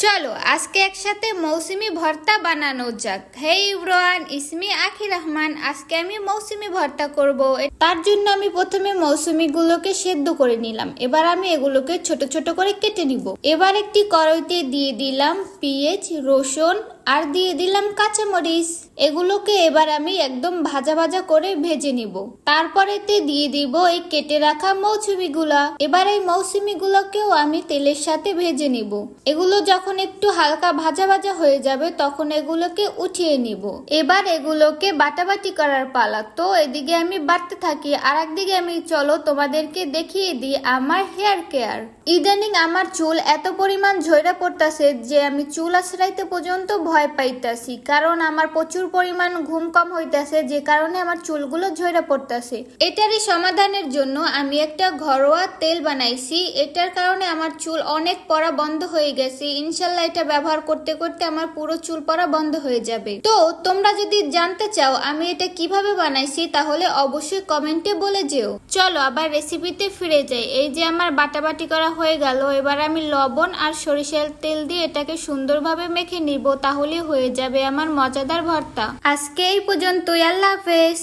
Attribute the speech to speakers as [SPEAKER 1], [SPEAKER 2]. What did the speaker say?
[SPEAKER 1] চলো আজকে একসাথে মৌসুমী ভর্তা বানানো যাক। হে ইব্রান, ইসমি আখি রহমান। আজকে আমি মৌসুমী ভর্তা করব। তার জন্য আমি প্রথমে মৌসুমী গুলোকে সেদ্ধ করে নিলাম। এবার আমি এগুলোকে ছোট ছোট করে কেটে নিব। এবার একটি কড়াইতে দিয়ে দিলাম পেঁয়াজ, রসুন আর দিয়ে দিলাম কাঁচামরিচ। এগুলোকে এবার আমি একদম ভাজা ভাজা করে ভেজে নিব। তারপরেতে দিয়ে দিব এই কেটে রাখা মৌসুমী গুলা। এবার এই মৌসুমী গুলোকেও আমি তেলের সাথে ভেজে নিব। এগুলো যখন একটু হালকা ভাজা ভাজা হয়ে যাবে তখন এগুলোকে উঠিয়ে নিব। এবার এগুলোকে বাটাবাটি করার পালা। তো এদিকে আমি বাটতে থাকি আর একদিকে আমি চলো তোমাদেরকে দেখিয়ে দিই আমার হেয়ার কেয়ার। ইদানিং আমার চুল এত পরিমাণ ঝইরা পড়তাছে যে আমি চুল আছড়াইতে পর্যন্ত ভয় পাইতাছি, কারণ আমার প্রচুর পরিমাণ ঘুম কম হইতাছে, যে কারণে আমার চুলগুলো ঝইরা পড়তাছে। এটারই সমাধানের জন্য আমি একটা ঘরোয়া তেল বানাইছি। এটার কারণে আমার চুল অনেক পড়া বন্ধ হয়ে গেছে। ইনশাল্লাহ এটা ব্যবহার করতে করতে আমার পুরো চুল পড়া বন্ধ হয়ে যাবে। তো তোমরা যদি জানতে চাও আমি এটা কিভাবে বানাইছি তাহলে অবশ্যই কমেন্টে বলে যেও। চলো আবার রেসিপিতে ফিরে যাই। এই যে আমার বাটাবাটি করা হয়ে গেল। এবার আমি লবণ আর সরিষার তেল দিয়ে এটাকে সুন্দরভাবে মেখে নিব, তাহলে হয়ে যাবে আমার মজাদার ভর্তা। আজকে এই পর্যন্তই। আল্লাহ হাফেজ।